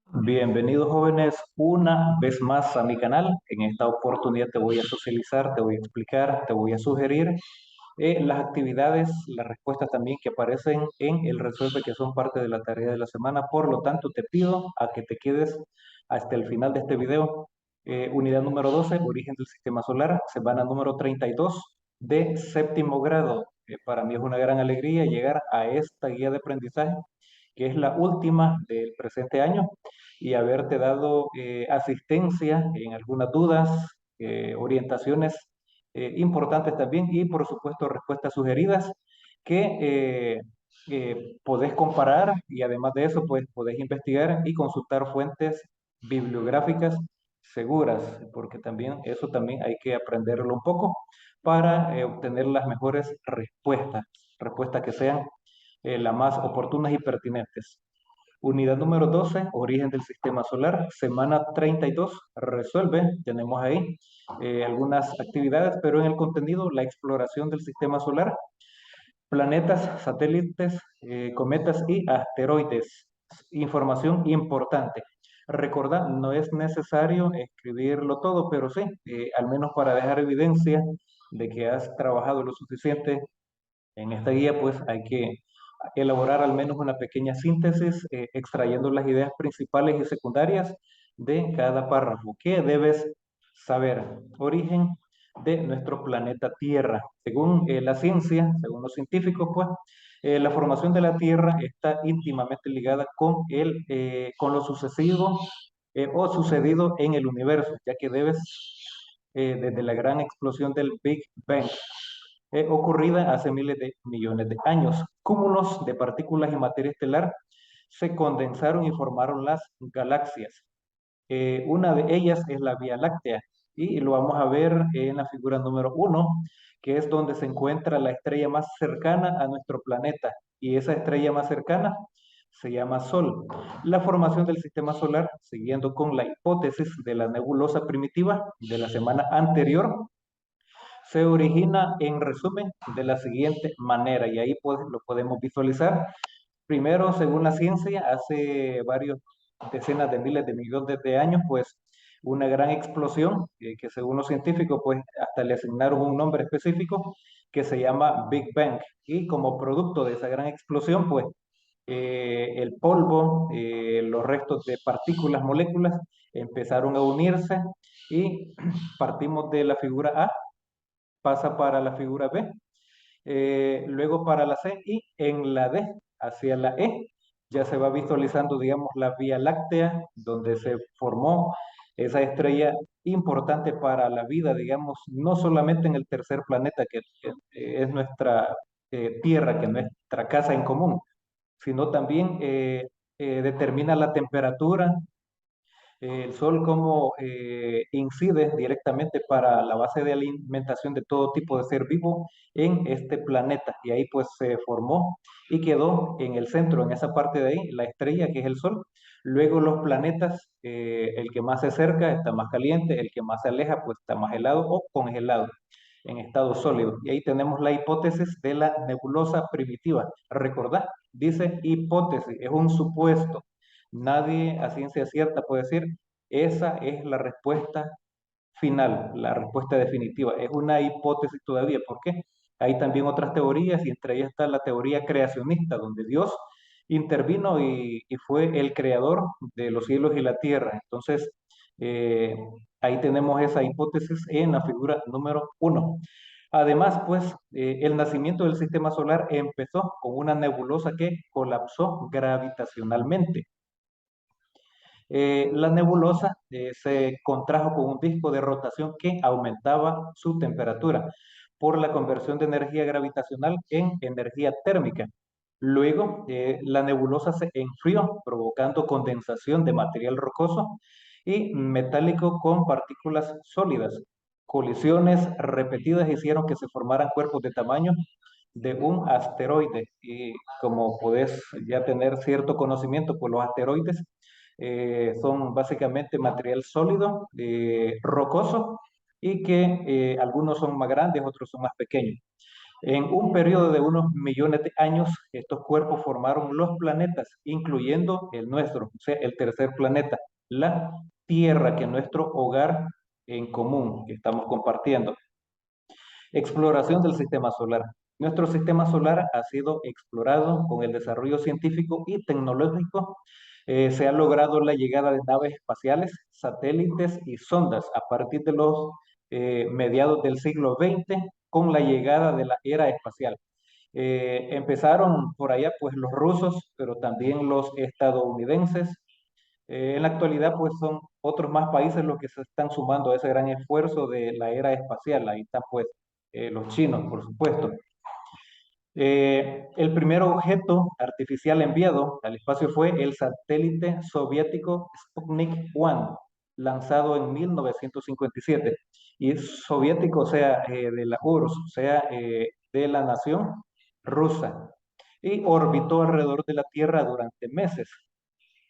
Bienvenidos jóvenes una vez más a mi canal. En esta oportunidad te voy a socializar, te voy a explicar, te voy a sugerir las actividades, las respuestas también que aparecen en el resuelve que son parte de la tarea de la semana. Por lo tanto, te pido a que te quedes hasta el final de este video. Unidad número 12, origen del sistema solar, semana número 32 de séptimo grado. Para mí es una gran alegría llegar a esta guía de aprendizaje, que es la última del presente año, y haberte dado asistencia en algunas dudas, orientaciones importantes también, y por supuesto respuestas sugeridas que podés comparar, y además de eso pues podés investigar y consultar fuentes bibliográficas seguras, porque también eso también hay que aprenderlo un poco para obtener las mejores respuestas que sean las más oportunas y pertinentes. Unidad número 12, origen del sistema solar, semana 32, resuelve. Tenemos ahí algunas actividades, pero en el contenido, la exploración del sistema solar, planetas, satélites, cometas y asteroides. Información importante. Recordad, no es necesario escribirlo todo, pero sí, al menos para dejar evidencia de que has trabajado lo suficiente en esta guía, pues hay que elaborar al menos una pequeña síntesis, extrayendo las ideas principales y secundarias de cada párrafo. ¿Qué debes saber? Origen de nuestro planeta Tierra. Según la ciencia, según los científicos, pues la formación de la Tierra está íntimamente ligada con lo sucesivo o sucedido en el universo, ya que desde la gran explosión del Big Bang, ocurrida hace miles de millones de años. Cúmulos de partículas y materia estelar se condensaron y formaron las galaxias. Una de ellas es la Vía Láctea, y lo vamos a ver en la figura número uno, que es donde se encuentra la estrella más cercana a nuestro planeta, y esa estrella más cercana se llama Sol. La formación del sistema solar, siguiendo con la hipótesis de la nebulosa primitiva de la semana anterior, se origina en resumen de la siguiente manera, y ahí pues lo podemos visualizar. Primero, según la ciencia, hace varios decenas de miles de millones de años, pues una gran explosión, que según los científicos, pues hasta le asignaron un nombre específico que se llama Big Bang. Y como producto de esa gran explosión, pues el polvo, los restos de partículas, moléculas, empezaron a unirse, y partimos de la figura A, pasa para la figura B, luego para la C, y en la D, hacia la E, ya se va visualizando, digamos, la Vía Láctea, donde se formó esa estrella importante para la vida, digamos, no solamente en el tercer planeta, que es nuestra Tierra, que es nuestra casa en común, sino también determina la temperatura, el sol cómo incide directamente para la base de alimentación de todo tipo de ser vivo en este planeta. Y ahí pues se formó y quedó en el centro, en esa parte de ahí, la estrella que es el sol. Luego los planetas, el que más se acerca está más caliente, el que más se aleja pues está más helado o congelado en estado sólido. Y ahí tenemos la hipótesis de la nebulosa primitiva. Recordad, dice hipótesis, es un supuesto. Nadie a ciencia cierta puede decir, esa es la respuesta final, la respuesta definitiva. Es una hipótesis todavía. ¿Por qué? Hay también otras teorías, y entre ellas está la teoría creacionista, donde Dios intervino y fue el creador de los cielos y la tierra. Entonces, eh, ahí tenemos esa hipótesis en la figura número uno. Además, pues, el nacimiento del sistema solar empezó con una nebulosa que colapsó gravitacionalmente. La nebulosa se contrajo con un disco de rotación que aumentaba su temperatura por la conversión de energía gravitacional en energía térmica. Luego, la nebulosa se enfrió, provocando condensación de material rocoso y metálico con partículas sólidas. Colisiones repetidas hicieron que se formaran cuerpos de tamaño de un asteroide. Y como podés ya tener cierto conocimiento, pues los asteroides son básicamente material sólido, rocoso, y que algunos son más grandes, otros son más pequeños. En un periodo de unos millones de años, estos cuerpos formaron los planetas, incluyendo el nuestro, o sea, el tercer planeta, la Tierra, que es nuestro hogar en común que estamos compartiendo. Exploración del sistema solar. Nuestro sistema solar ha sido explorado con el desarrollo científico y tecnológico. Se ha logrado la llegada de naves espaciales, satélites y sondas a partir de los mediados del siglo XX con la llegada de la era espacial. Empezaron por allá pues los rusos, pero también los estadounidenses. En la actualidad pues son otros más países los que se están sumando a ese gran esfuerzo de la era espacial. Ahí están pues los chinos, por supuesto. El primer objeto artificial enviado al espacio fue el satélite soviético Sputnik 1, lanzado en 1957. Y es soviético, o sea, de la URSS, o sea, de la nación rusa. Y orbitó alrededor de la Tierra durante meses.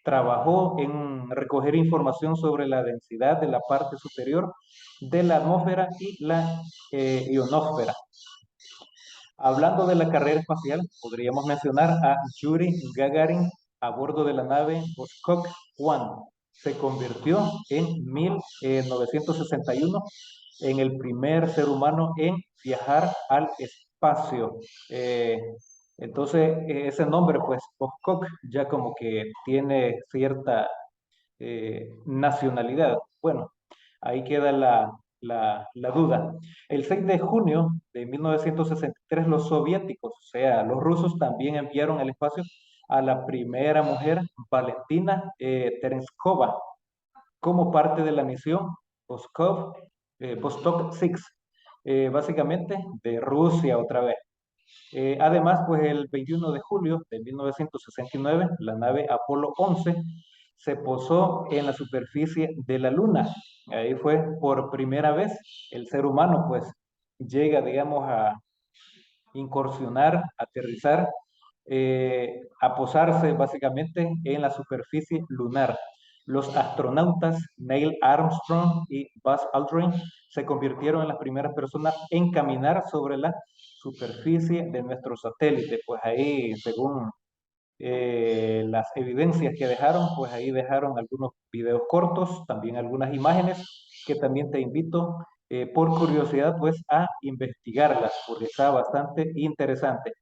Trabajó en recoger información sobre la densidad de la parte superior de la atmósfera y la ionosfera. Hablando de la carrera espacial, podríamos mencionar a Yuri Gagarin a bordo de la nave Voskok 1. Se convirtió en 1961 en el primer ser humano en viajar al espacio. Ese nombre, pues, Voskok, ya como que tiene cierta nacionalidad. Bueno, ahí queda la duda. El 6 de junio de 1963, los soviéticos, o sea, los rusos, también enviaron al espacio a la primera mujer, Valentina Tereskova, como parte de la misión Vostok 6, básicamente de Rusia otra vez. Además, pues el 21 de julio de 1969, la nave Apolo 11 se posó en la superficie de la Luna. Ahí fue por primera vez el ser humano, pues llega, digamos, a incursionar, aterrizar, a posarse básicamente en la superficie lunar. Los astronautas Neil Armstrong y Buzz Aldrin se convirtieron en las primeras personas en caminar sobre la superficie de nuestro satélite. Pues ahí, según las evidencias que dejaron, pues ahí dejaron algunos videos cortos, también algunas imágenes que también te invito por curiosidad pues a investigarlas, porque está bastante interesante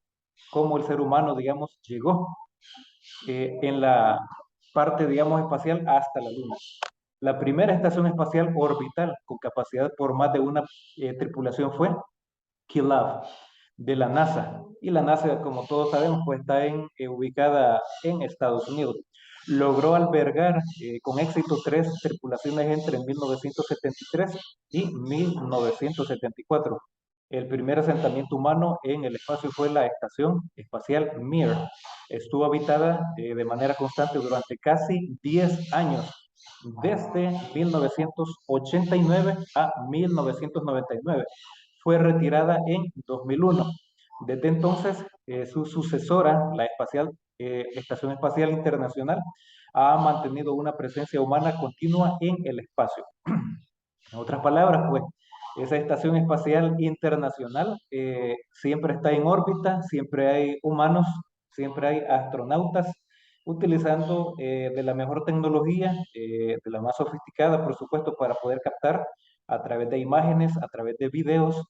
cómo el ser humano, digamos, llegó en la parte, digamos, espacial hasta la Luna. La primera estación espacial orbital con capacidad por más de una tripulación fue Killab de la NASA. Y la NASA, como todos sabemos, pues está ubicada en Estados Unidos. Logró albergar con éxito 3 tripulaciones entre 1973 y 1974. El primer asentamiento humano en el espacio fue la Estación Espacial Mir. Estuvo habitada de manera constante durante casi 10 años, desde 1989 a 1999. Fue retirada en 2001. Desde entonces, su sucesora, la Estación Espacial Internacional, ha mantenido una presencia humana continua en el espacio. En otras palabras, pues, esa Estación Espacial Internacional siempre está en órbita, siempre hay humanos, siempre hay astronautas, utilizando de la mejor tecnología, de la más sofisticada, por supuesto, para poder captar a través de imágenes, a través de videos,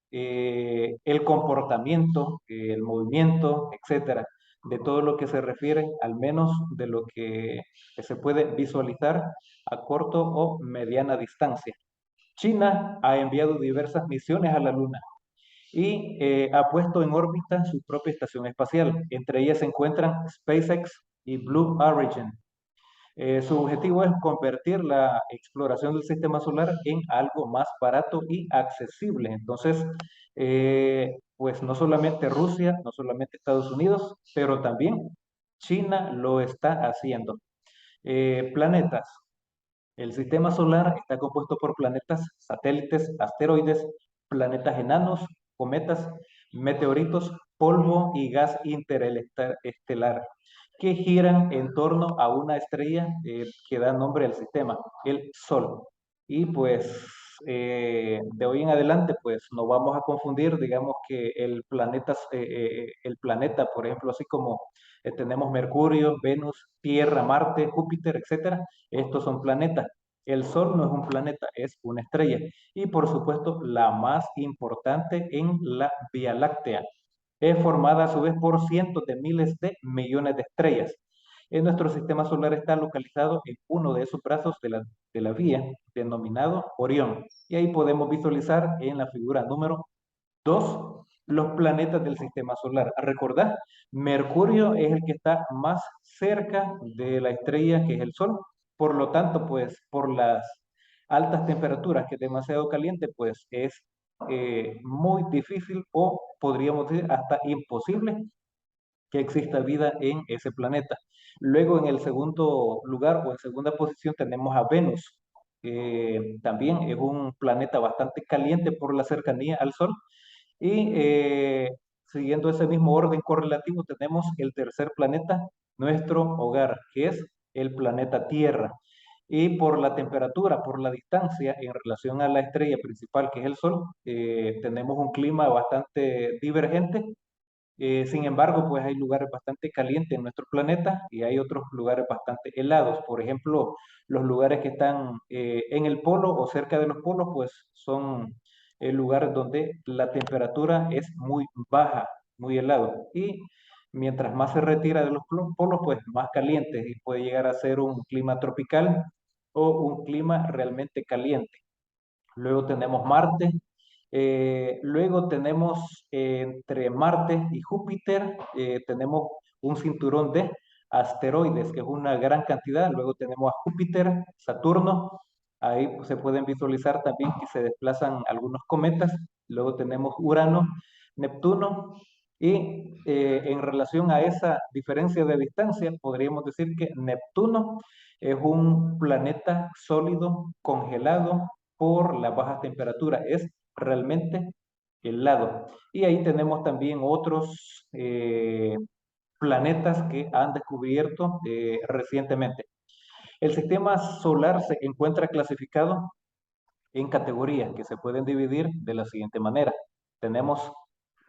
el comportamiento, el movimiento, etcétera, de todo lo que se refiere, al menos de lo que se puede visualizar a corto o mediana distancia. China ha enviado diversas misiones a la Luna y ha puesto en órbita su propia estación espacial. Entre ellas se encuentran SpaceX y Blue Origin. Su objetivo es convertir la exploración del sistema solar en algo más barato y accesible. Entonces, pues no solamente Rusia, no solamente Estados Unidos, pero también China lo está haciendo. Planetas. El sistema solar está compuesto por planetas, satélites, asteroides, planetas enanos, cometas, meteoritos, polvo y gas interestelar que giran en torno a una estrella que da nombre al sistema, el Sol. Y pues de hoy en adelante, pues no vamos a confundir, digamos que el planeta, por ejemplo, así como tenemos Mercurio, Venus, Tierra, Marte, Júpiter, etcétera, estos son planetas. El Sol no es un planeta, es una estrella. Y por supuesto, la más importante en la Vía Láctea. Es formada a su vez por cientos de miles de millones de estrellas. En nuestro sistema solar está localizado en uno de esos brazos de la vía, denominado Orión. Y ahí podemos visualizar en la figura número 2 los planetas del sistema solar. Recordad, Mercurio es el que está más cerca de la estrella que es el Sol. Por lo tanto, pues por las altas temperaturas, que es demasiado caliente, pues es muy difícil o podríamos decir hasta imposible que exista vida en ese planeta. Luego, en el segundo lugar o en segunda posición tenemos a Venus. También es un planeta bastante caliente por la cercanía al Sol. Y siguiendo ese mismo orden correlativo, tenemos el tercer planeta, nuestro hogar, que es el planeta Tierra. Y por la temperatura, por la distancia en relación a la estrella principal, que es el Sol, tenemos un clima bastante divergente. Sin embargo, pues hay lugares bastante calientes en nuestro planeta y hay otros lugares bastante helados. Por ejemplo, los lugares que están en el polo o cerca de los polos, pues son lugares donde la temperatura es muy baja, muy helado. Y mientras más se retira de los polos, pues más caliente y puede llegar a ser un clima tropical o un clima realmente caliente. Luego tenemos Marte. Luego tenemos entre Marte y Júpiter, tenemos un cinturón de asteroides, que es una gran cantidad. Luego tenemos a Júpiter, Saturno. Ahí pues, se pueden visualizar también que se desplazan algunos cometas. Luego tenemos Urano, Neptuno. Y en relación a esa diferencia de distancia, podríamos decir que Neptuno es un planeta sólido, congelado por la baja temperatura. Es realmente helado. Y ahí tenemos también otros planetas que han descubierto recientemente. El sistema solar se encuentra clasificado en categorías que se pueden dividir de la siguiente manera. Tenemos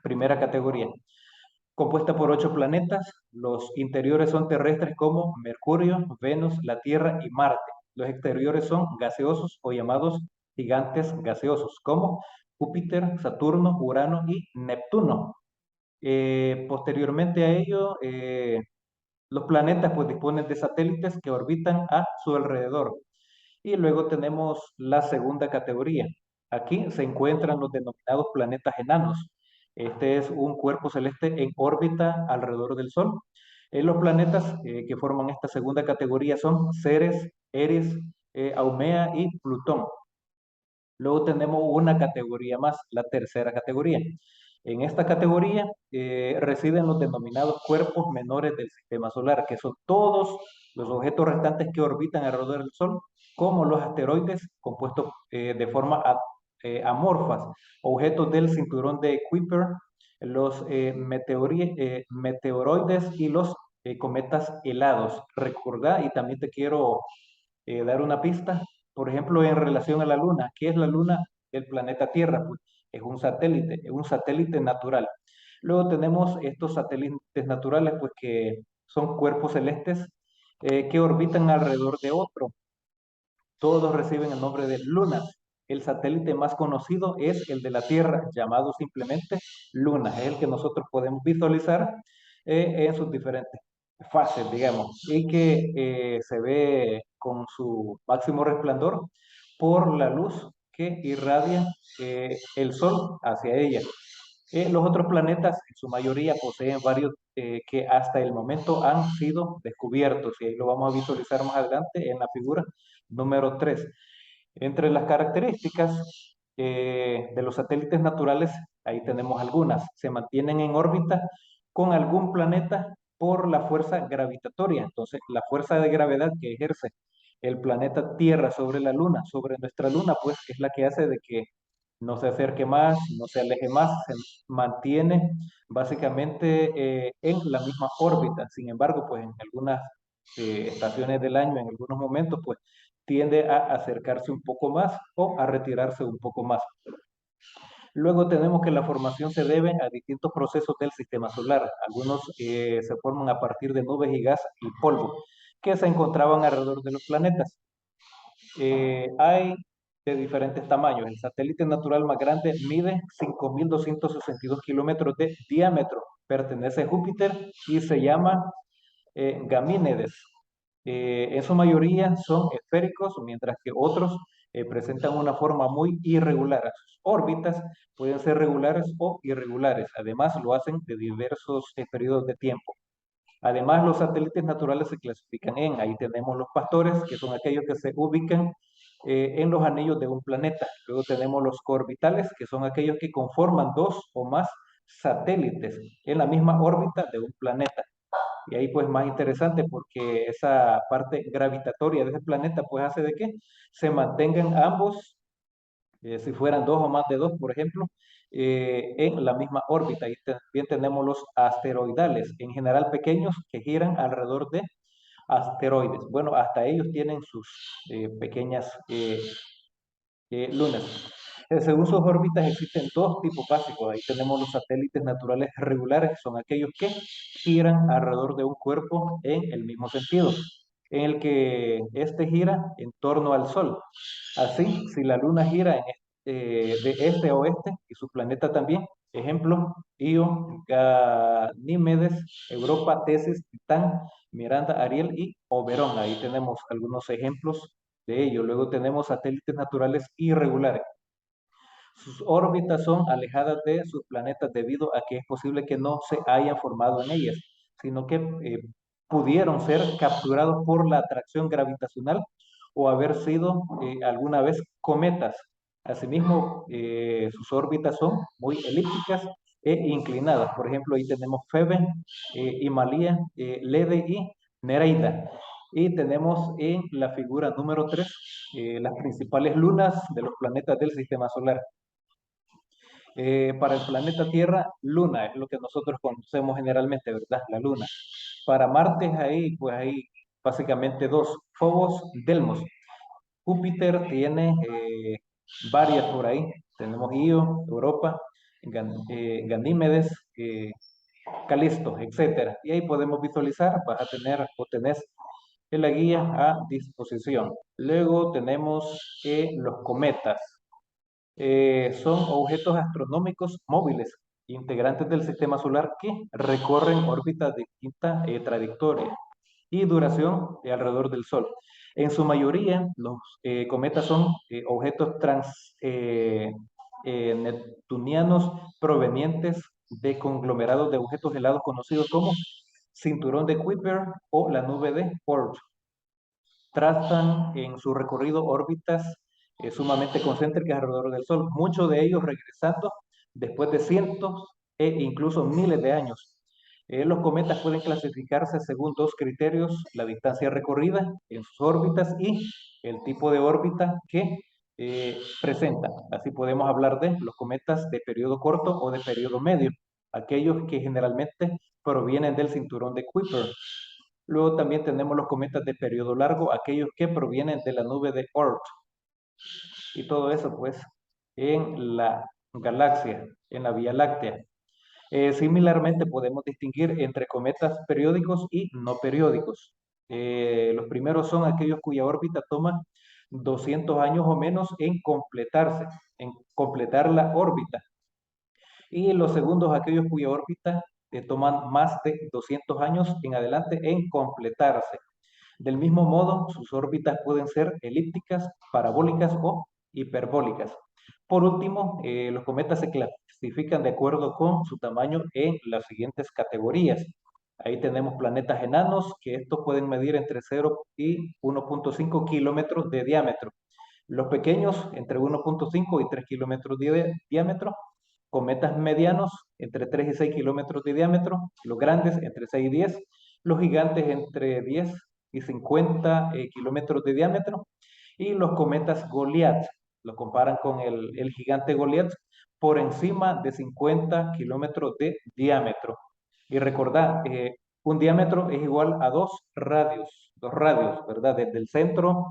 primera categoría, compuesta por 8 planetas. Los interiores son terrestres como Mercurio, Venus, la Tierra y Marte. Los exteriores son gaseosos o llamados gigantes gaseosos como Júpiter, Saturno, Urano y Neptuno. Posteriormente a ello, los planetas pues disponen de satélites que orbitan a su alrededor. Y luego tenemos la segunda categoría. Aquí se encuentran los denominados planetas enanos. Este es un cuerpo celeste en órbita alrededor del Sol. Los planetas que forman esta segunda categoría son Ceres, Eris, Haumea y Plutón. Luego tenemos una categoría más, la tercera categoría. En esta categoría residen los denominados cuerpos menores del sistema solar, que son todos los objetos restantes que orbitan alrededor del Sol, como los asteroides compuestos de forma amorfas, objetos del cinturón de Kuiper, los meteoroides y los cometas helados. Recordá, y también te quiero dar una pista, por ejemplo, en relación a la Luna. ¿Qué es la Luna? El planeta Tierra, pues es un satélite natural. Luego tenemos estos satélites naturales, pues que son cuerpos celestes que orbitan alrededor de otro. Todos reciben el nombre de lunas. El satélite más conocido es el de la Tierra, llamado simplemente Luna. Es el que nosotros podemos visualizar en sus diferentes fases, digamos, y que se ve con su máximo resplandor por la luz que irradia el Sol hacia ella. Los otros planetas, en su mayoría, poseen varios que hasta el momento han sido descubiertos, y ahí lo vamos a visualizar más adelante en la figura número 3. Entre las características de los satélites naturales, ahí tenemos algunas. Se mantienen en órbita con algún planeta por la fuerza gravitatoria. Entonces, la fuerza de gravedad que ejerce el planeta Tierra sobre la Luna, sobre nuestra Luna, pues es la que hace de que no se acerque más, no se aleje más, se mantiene básicamente en la misma órbita. Sin embargo, pues en algunas estaciones del año, en algunos momentos, pues tiende a acercarse un poco más o a retirarse un poco más. Luego tenemos que la formación se debe a distintos procesos del sistema solar. Algunos se forman a partir de nubes y gas y polvo que se encontraban alrededor de los planetas. Hay de diferentes tamaños. El satélite natural más grande mide 5.262 kilómetros de diámetro. Pertenece a Júpiter y se llama Gamínedes. En su mayoría son esféricos, mientras que otros presentan una forma muy irregular. Sus órbitas pueden ser regulares o irregulares. Además, lo hacen de diversos periodos de tiempo. Además, los satélites naturales se clasifican ahí tenemos los pastores, que son aquellos que se ubican en los anillos de un planeta. Luego tenemos los coorbitales, que son aquellos que conforman dos o más satélites en la misma órbita de un planeta. Y ahí pues más interesante porque esa parte gravitatoria de ese planeta pues hace de que se mantengan ambos, si fueran dos o más de dos, por ejemplo, en la misma órbita. Y también tenemos los asteroidales, en general pequeños, que giran alrededor de asteroides. Bueno, hasta ellos tienen sus pequeñas lunas. Según sus órbitas existen dos tipos básicos. Ahí tenemos los satélites naturales regulares, que son aquellos que giran alrededor de un cuerpo en el mismo sentido, en el que éste gira en torno al Sol. Así, si la Luna gira de este a oeste y su planeta también, ejemplo, Io, Ganímedes, Europa, Tesis, Titán, Miranda, Ariel y Oberón. Ahí tenemos algunos ejemplos de ello. Luego tenemos satélites naturales irregulares. Sus órbitas son alejadas de sus planetas debido a que es posible que no se hayan formado en ellas, sino que pudieron ser capturados por la atracción gravitacional o haber sido alguna vez cometas. Asimismo, sus órbitas son muy elípticas e inclinadas. Por ejemplo, ahí tenemos Febe, Himalaya, Lede y Nereida. Y tenemos en la figura número 3 las principales lunas de los planetas del sistema solar. Para el planeta Tierra, Luna es lo que nosotros conocemos generalmente, ¿verdad? La Luna. Para Marte pues hay básicamente dos, Phobos, Delmos. Júpiter tiene varias por ahí. Tenemos Io, Europa, Ganímedes, Calisto, etcétera. Y ahí podemos visualizar, vas a tener o tenés en la guía a disposición. Luego tenemos los cometas. Son objetos astronómicos móviles, integrantes del sistema solar que recorren órbitas de distinta trayectoria y duración alrededor del Sol. En su mayoría, los cometas son objetos neptunianos provenientes de conglomerados de objetos helados conocidos como cinturón de Kuiper o la nube de Oort. Trazan en su recorrido órbitas sumamente concéntricas alrededor del Sol, muchos de ellos regresando después de cientos e incluso miles de años. Los cometas pueden clasificarse según dos criterios: la distancia recorrida en sus órbitas y el tipo de órbita que presentan. Así podemos hablar de los cometas de periodo corto o de periodo medio, aquellos que generalmente provienen del cinturón de Kuiper. Luego también tenemos los cometas de periodo largo, aquellos que provienen de la nube de Oort. Y todo eso, pues, en la galaxia, en la Vía Láctea. Similarmente, podemos distinguir entre cometas periódicos y no periódicos. Los primeros son aquellos cuya órbita toma 200 años o menos en completar la órbita. Y los segundos, aquellos cuya órbita toman más de 200 años en adelante en completarse. Del mismo modo, sus órbitas pueden ser elípticas, parabólicas o hiperbólicas. Por último, los cometas se clasifican de acuerdo con su tamaño en las siguientes categorías. Ahí tenemos planetas enanos, que estos pueden medir entre 0 y 1.5 kilómetros de diámetro. Los pequeños, entre 1.5 y 3 kilómetros de diámetro. Cometas medianos, entre 3 y 6 kilómetros de diámetro. Los grandes, entre 6 y 10. Los gigantes, entre 10 y 50 kilómetros de diámetro. Y los cometas Goliath, lo comparan con el gigante Goliath, por encima de 50 kilómetros de diámetro. Y recordad, un diámetro es igual a dos radios, ¿verdad? Desde el centro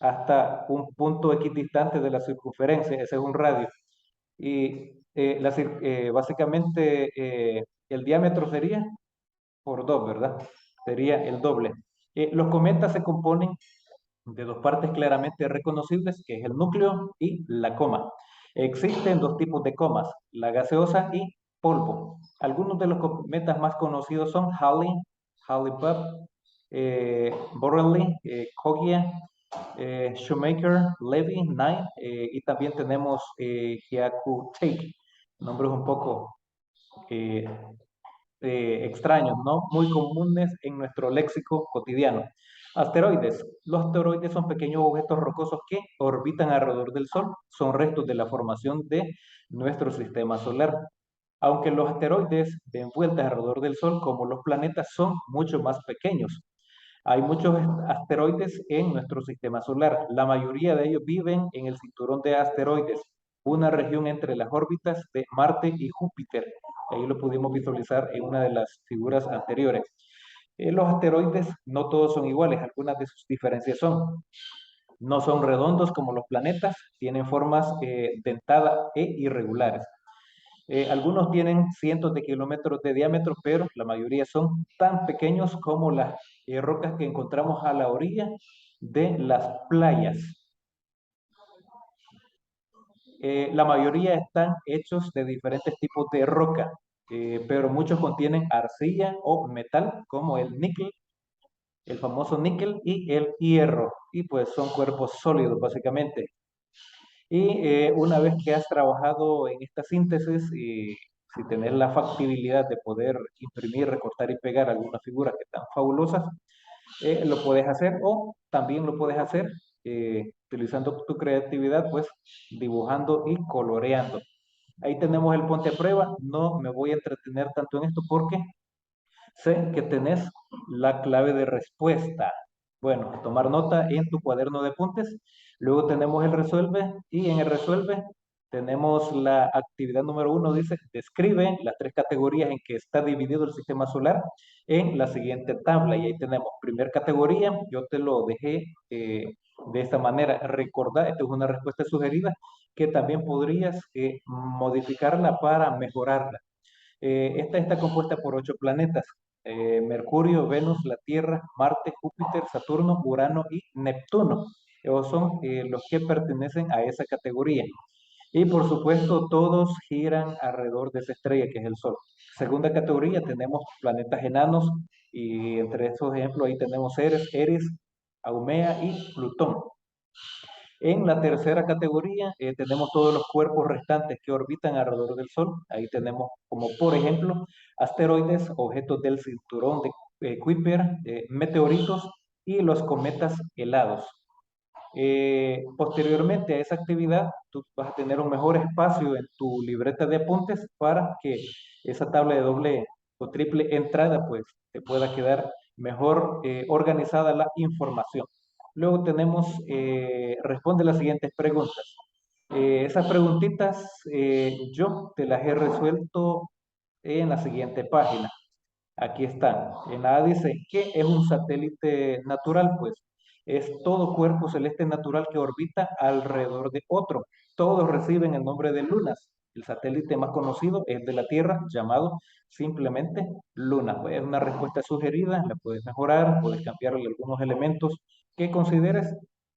hasta un punto equidistante de la circunferencia, ese es un radio. Y básicamente el diámetro sería por 2, ¿verdad? Sería el doble. Los cometas se componen de dos partes claramente reconocibles, que es el núcleo y la coma. Existen dos tipos de comas, la gaseosa y polvo. Algunos de los cometas más conocidos son Halley, Halley-Bopp, Borrelly, Coggia, Shoemaker, Levy, Nye, y también tenemos Hyakutake, nombres un poco eh, extraños, no muy comunes en nuestro léxico cotidiano. Asteroides. Los asteroides son pequeños objetos rocosos que orbitan alrededor del Sol. Son restos de la formación de nuestro sistema solar. Aunque los asteroides den vueltas alrededor del Sol, como los planetas, son mucho más pequeños. Hay muchos asteroides en nuestro sistema solar. La mayoría de ellos viven en el cinturón de asteroides, una región entre las órbitas de Marte y Júpiter. Ahí lo pudimos visualizar en una de las figuras anteriores. Los asteroides no todos son iguales, algunas de sus diferencias son, no son redondos como los planetas, tienen formas dentadas e irregulares. Algunos tienen cientos de kilómetros de diámetro, pero la mayoría son tan pequeños como las rocas que encontramos a la orilla de las playas. La mayoría están hechos de diferentes tipos de roca, pero muchos contienen arcilla o metal, como el níquel, el famoso níquel y el hierro, y pues son cuerpos sólidos básicamente. Y una vez que has trabajado en esta síntesis y si tenés la factibilidad de poder imprimir, recortar y pegar algunas figuras que están fabulosas, lo puedes hacer o también lo puedes hacer utilizando tu creatividad, pues dibujando y coloreando. Ahí tenemos el ponte a prueba. No me voy a entretener tanto en esto porque sé que tenés la clave de respuesta. Bueno, tomar nota en tu cuaderno de apuntes. Luego tenemos el resuelve y en el resuelve tenemos la actividad número 1, dice, describe las tres categorías en que está dividido el sistema solar en la siguiente tabla. Y ahí tenemos primer categoría, yo te lo dejé de esta manera. Recordar, esta es una respuesta sugerida que también podrías modificarla para mejorarla. Esta está compuesta por 8 planetas: Mercurio, Venus, la Tierra, Marte, Júpiter, Saturno, Urano y Neptuno. Esos son los que pertenecen a esa categoría. Y por supuesto, todos giran alrededor de esa estrella que es el Sol. Segunda categoría, tenemos planetas enanos y entre estos ejemplos ahí tenemos Ceres, Eris, Haumea y Plutón. En la tercera categoría tenemos todos los cuerpos restantes que orbitan alrededor del Sol. Ahí tenemos como por ejemplo asteroides, objetos del cinturón de Kuiper, meteoritos y los cometas helados. Posteriormente a esa actividad, tú vas a tener un mejor espacio en tu libreta de apuntes para que esa tabla de doble o triple entrada pues te pueda quedar mejor organizada la información. Luego tenemos, responde las siguientes preguntas. Esas preguntitas yo te las he resuelto en la siguiente página. Aquí está. En la A dice, ¿qué es un satélite natural? Pues es todo cuerpo celeste natural que orbita alrededor de otro. Todos reciben el nombre de lunas. El satélite más conocido es de la Tierra, llamado simplemente Luna. Pues es una respuesta sugerida, la puedes mejorar, puedes cambiarle algunos elementos que consideres.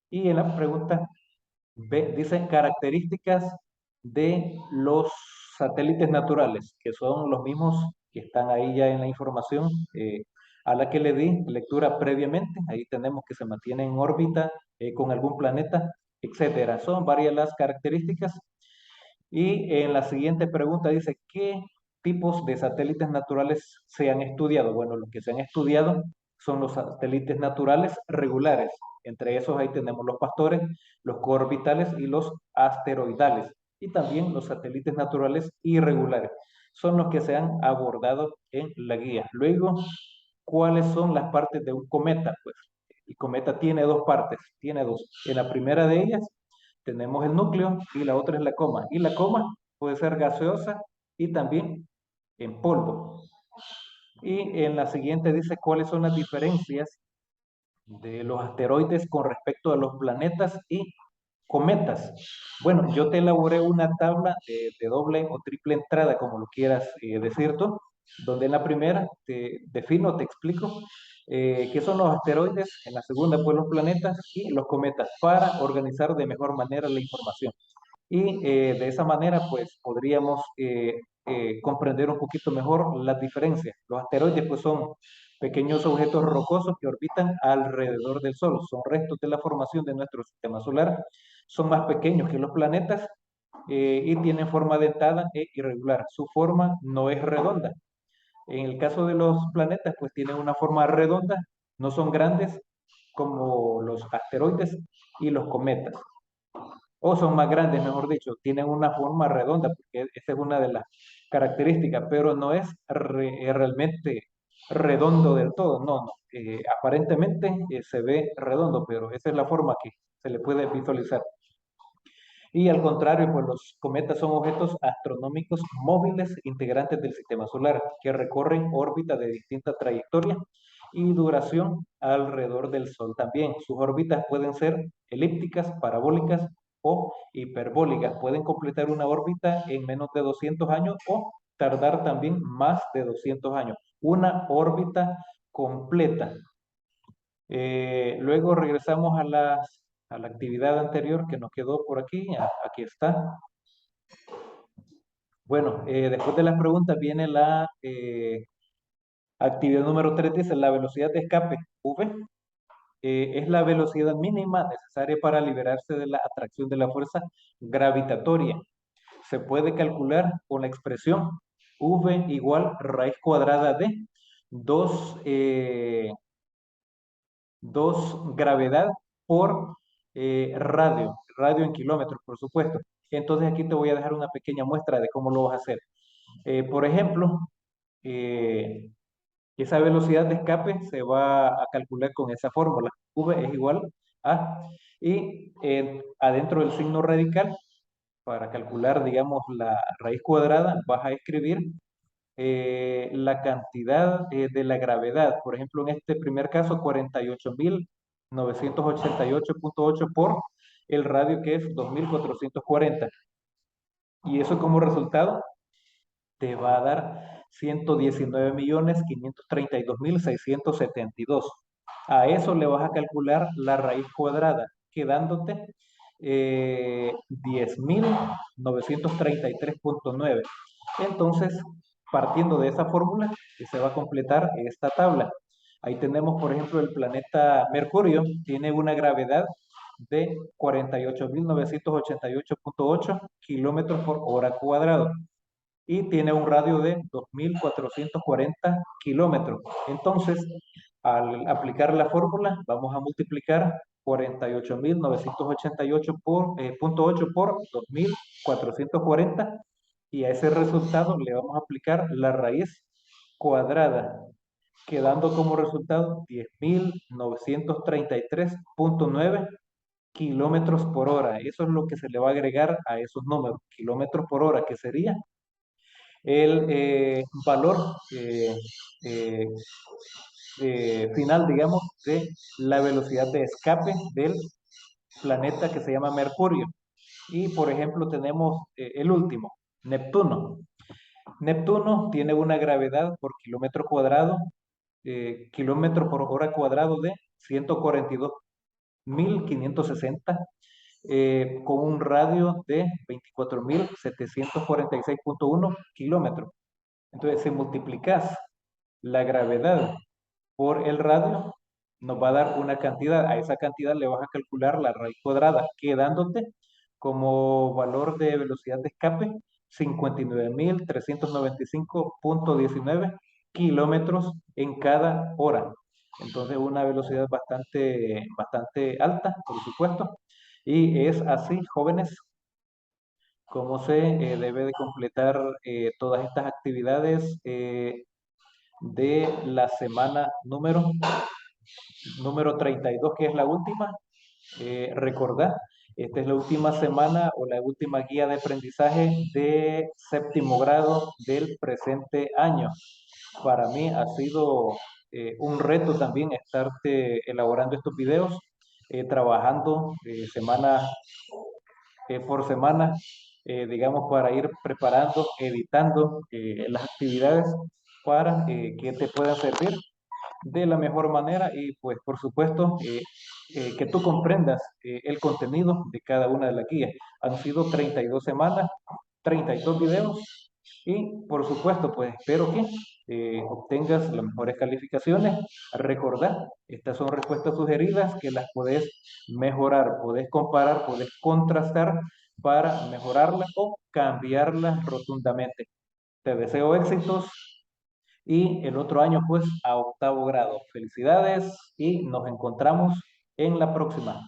Y en la pregunta B dice características de los satélites naturales, que son los mismos que están ahí ya en la información a la que le di lectura previamente. Ahí tenemos que se mantiene en órbita con algún planeta, etcétera. Son varias las características. Y en la siguiente pregunta dice, ¿qué tipos de satélites naturales se han estudiado? Bueno, los que se han estudiado son los satélites naturales regulares. Entre esos ahí tenemos los pastores, los coorbitales y los asteroidales. Y también los satélites naturales irregulares. Son los que se han abordado en la guía. Luego, ¿cuáles son las partes de un cometa? Pues el cometa tiene dos partes, tiene dos. En la primera de ellas tenemos el núcleo y la otra es la coma. Y la coma puede ser gaseosa y también en polvo. Y en la siguiente dice cuáles son las diferencias de los asteroides con respecto a los planetas y cometas. Bueno, yo te elaboré una tabla de doble o triple entrada, como lo quieras decir tú, donde en la primera te defino, te explico qué son los asteroides, en la segunda pues los planetas y los cometas, para organizar de mejor manera la información. Y de esa manera pues podríamos comprender un poquito mejor las diferencias. Los asteroides pues son pequeños objetos rocosos que orbitan alrededor del Sol, son restos de la formación de nuestro sistema solar, son más pequeños que los planetas y tienen forma dentada e irregular. Su forma no es redonda. En el caso de los planetas pues tienen una forma redonda, no son grandes como los asteroides y los cometas o son más grandes, mejor dicho, tienen una forma redonda, porque esa es una de las características, pero no es realmente redondo del todo, no, no. Aparentemente se ve redondo, pero esa es la forma que se le puede visualizar. Y al contrario, pues los cometas son objetos astronómicos móviles integrantes del sistema solar que recorren órbitas de distinta trayectoria y duración alrededor del Sol también. Sus órbitas pueden ser elípticas, parabólicas o hiperbólicas. Pueden completar una órbita en menos de 200 años o tardar también más de 200 años. Una órbita completa. Luego regresamos a la actividad anterior que nos quedó por aquí. Aquí está. Bueno, después de las preguntas viene la actividad número 3, dice la velocidad de escape, V, es la velocidad mínima necesaria para liberarse de la atracción de la fuerza gravitatoria. Se puede calcular con la expresión V igual raíz cuadrada de 2 gravedad por radio en kilómetros, por supuesto. Entonces aquí te voy a dejar una pequeña muestra de cómo lo vas a hacer. Por ejemplo, eh, esa velocidad de escape se va a calcular con esa fórmula. V es igual a, y adentro del signo radical, para calcular, digamos, la raíz cuadrada, vas a escribir la cantidad de la gravedad. Por ejemplo, en este primer caso, 48.988.8 por el radio que es 2.440. Y eso como resultado te va a dar 119.532.672. A eso le vas a calcular la raíz cuadrada, quedándote 10.933.9. Entonces, partiendo de esa fórmula, se va a completar esta tabla. Ahí tenemos, por ejemplo, el planeta Mercurio, tiene una gravedad de 48.988.8 kilómetros por hora cuadrado y tiene un radio de 2.440 kilómetros. Entonces, al aplicar la fórmula, vamos a multiplicar 48.988 punto 8 por 2.440 y a ese resultado le vamos a aplicar la raíz cuadrada, quedando como resultado 10.933.9 kilómetros por hora. Eso es lo que se le va a agregar a esos números, kilómetros por hora, que sería el valor eh, final, digamos, de la velocidad de escape del planeta que se llama Mercurio. Y, por ejemplo, tenemos el último, Neptuno. Neptuno tiene una gravedad por kilómetro cuadrado, kilómetro por hora cuadrado de 142.560 con un radio de 24.746.1 kilómetros. Entonces, si multiplicas la gravedad por el radio, nos va a dar una cantidad. A esa cantidad le vas a calcular la raíz cuadrada, quedándote como valor de velocidad de escape 59.395.19 kilómetros en cada hora. Entonces, una velocidad bastante alta, por supuesto. Y es así, jóvenes, cómo se debe de completar todas estas actividades de la semana número 32, que es la última. Recordad, esta es la última semana o la última guía de aprendizaje de séptimo grado del presente año. Para mí ha sido un reto también estarte elaborando estos videos, trabajando semana por semana, digamos, para ir preparando, editando las actividades para que te puedan servir de la mejor manera y pues por supuesto que tú comprendas el contenido de cada una de las guías. Han sido 32 semanas, 32 videos y por supuesto pues espero que obtengas las mejores calificaciones. Recordad, estas son respuestas sugeridas que las podés mejorar, podés comparar, podés contrastar para mejorarlas o cambiarlas rotundamente. Te deseo éxitos y el otro año pues a octavo grado. Felicidades y nos encontramos en la próxima.